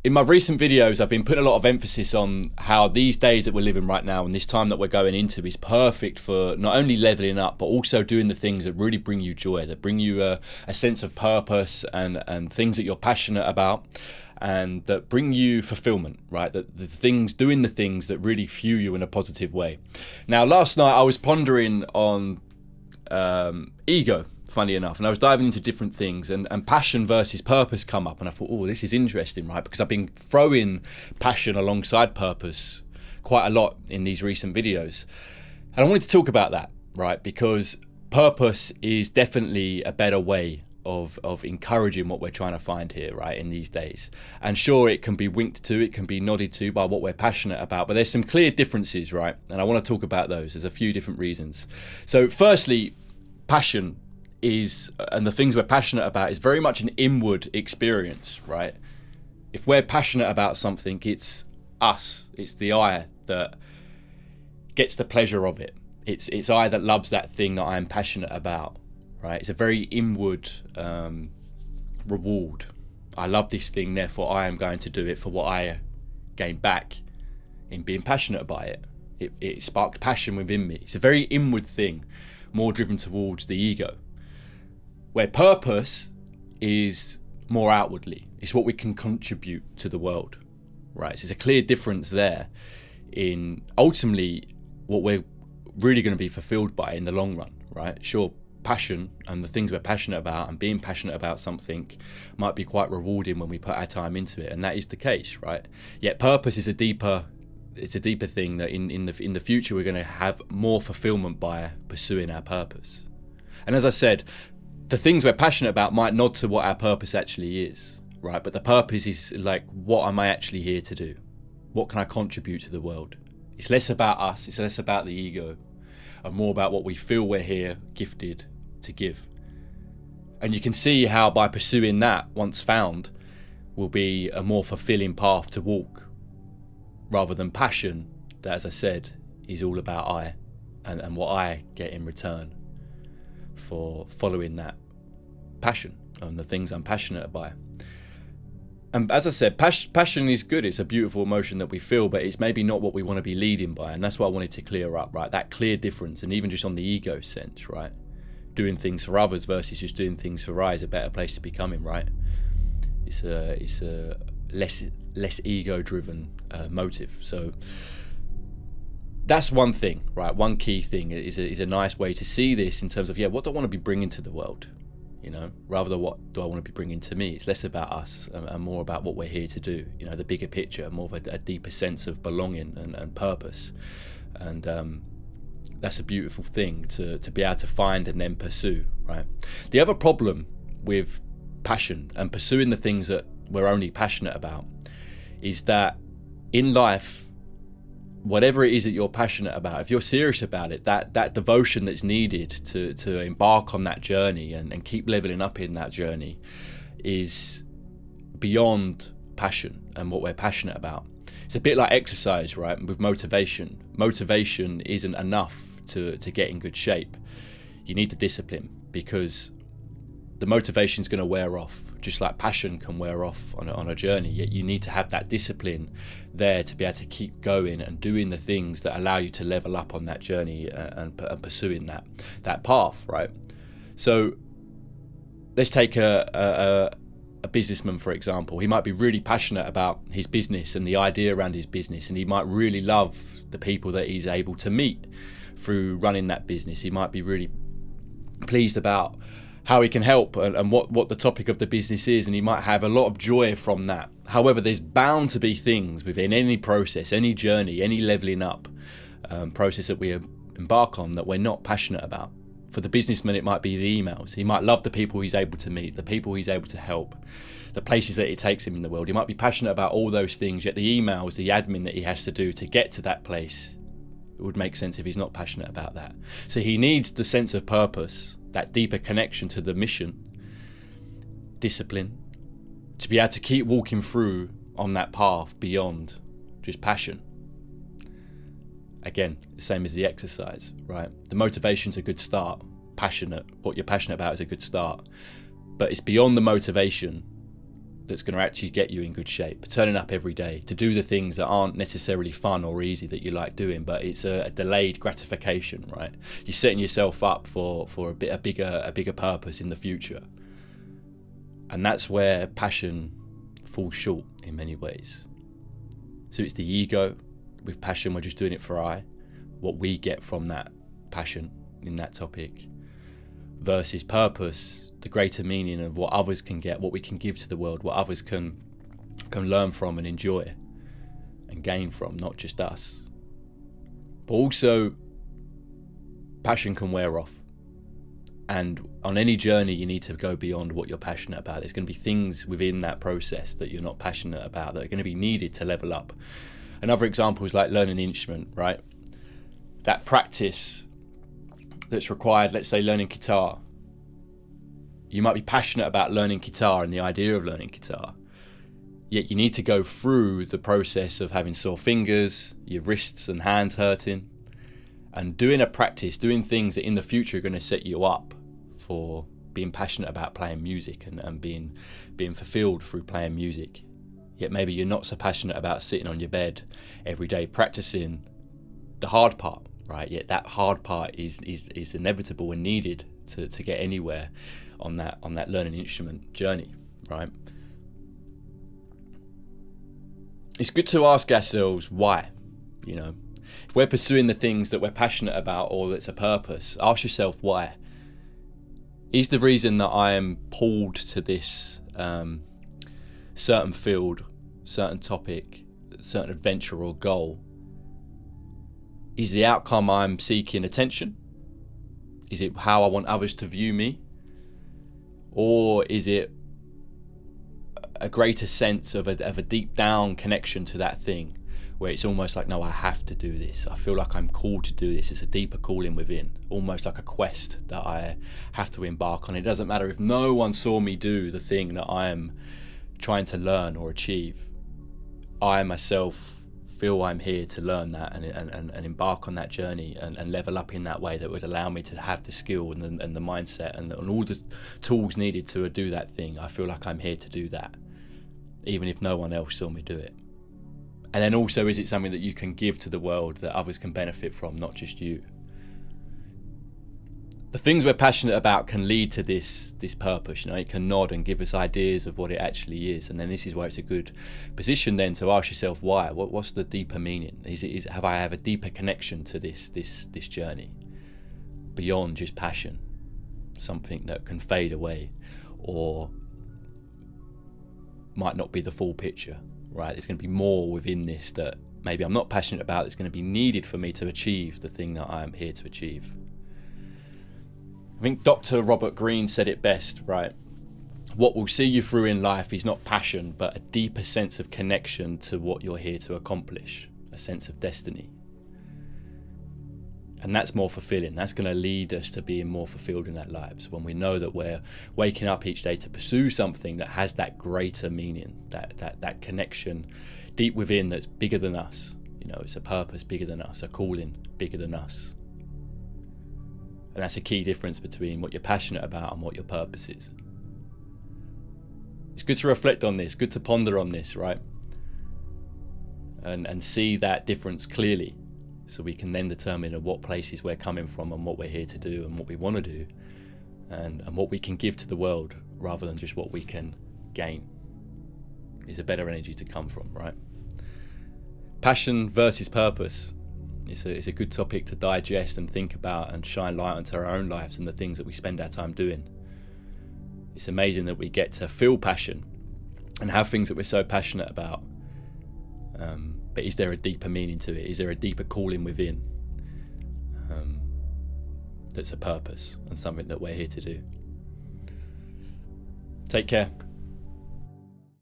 In my recent videos, I've been putting a lot of emphasis on how these days that we're living right now and this time that we're going into is perfect for not only leveling up, but also doing the things that really bring you joy, that bring you a sense of purpose and things that you're passionate about, and that bring you fulfillment, right? That doing the things that really fuel you in a positive way. Now, last night I was pondering on ego, funny enough, and I was diving into different things, and passion versus purpose come up, and I thought, oh, this is interesting, right? Because I've been throwing passion alongside purpose quite a lot in these recent videos, and I wanted to talk about that, right? Because purpose is definitely a better way of encouraging what we're trying to find here, right, in these days. And sure, it can be winked to, it can be nodded to by what we're passionate about, but there's some clear differences, right? And I want to talk about those. There's a few different reasons. So firstly, passion is, and the things we're passionate about, is very much an inward experience, right? If we're passionate about something, it's us, it's the I that gets the pleasure of it. It's I that loves that thing that I'm passionate about, right? It's a very inward reward. I love this thing, therefore I am going to do it for what I gain back in being passionate by it. It sparked passion within me. It's a very inward thing, more driven towards the ego. Where purpose is more outwardly. It's what we can contribute to the world, right? So there's a clear difference there in ultimately what we're really going to be fulfilled by in the long run, right? Sure, passion and the things we're passionate about and being passionate about something might be quite rewarding when we put our time into it, and that is the case, right? Yet purpose is a deeper thing that in the future we're going to have more fulfillment by pursuing our purpose. And as I said, the things we're passionate about might nod to what our purpose actually is, right? But the purpose is like, what am I actually here to do? What can I contribute to the world? It's less about us, it's less about the ego, and more about what we feel we're here gifted to give. And you can see how by pursuing that, once found, will be a more fulfilling path to walk, rather than passion that, as I said, is all about I and what I get in return for following that passion and the things I'm passionate by. And as I said, passion is good. It's a beautiful emotion that we feel, but it's maybe not what we want to be leading by. And that's what I wanted to clear up, right? That clear difference. And even just on the ego sense, right? Doing things for others versus just doing things for I is a better place to be coming, right? It's a less ego driven motive. So that's one thing, right? One key thing is a nice way to see this in terms of, what do I want to be bringing to the world? Rather than what do I want to be bringing to me? It's less about us and more about what we're here to do. The bigger picture, more of a deeper sense of belonging and purpose. And that's a beautiful thing to be able to find and then pursue, right? The other problem with passion and pursuing the things that we're only passionate about is that in life, whatever it is that you're passionate about, if you're serious about it, that devotion that's needed to embark on that journey and keep leveling up in that journey is beyond passion and what we're passionate about. It's a bit like exercise, right? With motivation. Motivation isn't enough to get in good shape. You need the discipline, because the motivation is going to wear off, just like passion can wear off on a journey. Yet you need to have that discipline there to be able to keep going and doing the things that allow you to level up on that journey and pursuing that path, right? So let's take a businessman, for example. He might be really passionate about his business and the idea around his business, and he might really love the people that he's able to meet through running that business. He might be really pleased about how he can help and what the topic of the business is, and he might have a lot of joy from that. However, there's bound to be things within any process, any journey, any leveling up process that we embark on that we're not passionate about. For the businessman, it might be the emails. He might love the people he's able to meet, the people he's able to help, the places that it takes him in the world. He might be passionate about all those things, yet the emails, the admin that he has to do to get to that place, it would make sense if he's not passionate about that. So he needs the sense of purpose, that deeper connection to the mission, discipline, to be able to keep walking through on that path beyond just passion. Again, same as the exercise, right? The motivation's a good start. Passionate, what you're passionate about is a good start. But it's beyond the motivation that's going to actually get you in good shape. Turning up every day to do the things that aren't necessarily fun or easy that you like doing, but it's a delayed gratification, right? You're setting yourself up for a bigger purpose in the future. And that's where passion falls short in many ways. So it's the ego. With passion, we're just doing it for what we get from that passion in that topic, versus purpose, the greater meaning of what others can get, what we can give to the world, what others can learn from and enjoy and gain from, not just us. But also, passion can wear off. And on any journey, you need to go beyond what you're passionate about. There's going to be things within that process that you're not passionate about that are going to be needed to level up. Another example is like learning an instrument, right? That practice that's required, let's say learning guitar. You might be passionate about learning guitar and the idea of learning guitar, yet you need to go through the process of having sore fingers, your wrists and hands hurting, and doing a practice, doing things that in the future are going to set you up for being passionate about playing music and being fulfilled through playing music. Yet maybe you're not so passionate about sitting on your bed every day practicing the hard part, right? Yet that hard part is inevitable and needed to get anywhere on that learning instrument journey, right? It's good to ask ourselves why, you know. If we're pursuing the things that we're passionate about or that's a purpose, ask yourself why. Is the reason that I am pulled to this certain field, certain topic, certain adventure or goal, is the outcome I'm seeking attention? Is it how I want others to view me? Or is it a greater sense of a deep down connection to that thing, where it's almost like, no, I have to do this. I feel like I'm called to do this. It's a deeper calling within, almost like a quest that I have to embark on. It doesn't matter if no one saw me do the thing that I am trying to learn or achieve. I myself feel I'm here to learn that and embark on that journey and level up in that way that would allow me to have the skill and the mindset and all the tools needed to do that thing. I feel like I'm here to do that, even if no one else saw me do it. And then also, is it something that you can give to the world that others can benefit from, not just you? The things we're passionate about can lead to this purpose, you know. It can nod and give us ideas of what it actually is, and then this is where it's a good position then to ask yourself why. What's the deeper meaning? Have I have a deeper connection to this journey beyond just passion, something that can fade away or might not be the full picture, right? There's going to be more within this that maybe I'm not passionate about that's going to be needed for me to achieve the thing that I am here to achieve. I think Dr. Robert Greene said it best, right? What will see you through in life is not passion, but a deeper sense of connection to what you're here to accomplish, a sense of destiny. And that's more fulfilling. That's going to lead us to being more fulfilled in our lives when we know that we're waking up each day to pursue something that has that greater meaning, that connection deep within that's bigger than us. You know, it's a purpose bigger than us, a calling bigger than us. And that's a key difference between what you're passionate about and what your purpose is. It's good to reflect on this, good to ponder on this, right? And see that difference clearly, so we can then determine at what places we're coming from and what we're here to do and what we want to do and what we can give to the world rather than just what we can gain. Is a better energy to come from, right? Passion versus purpose. It's a good topic to digest and think about and shine light onto our own lives and the things that we spend our time doing. It's amazing that we get to feel passion and have things that we're so passionate about. But is there a deeper meaning to it? Is there a deeper calling within that's a purpose and something that we're here to do? Take care.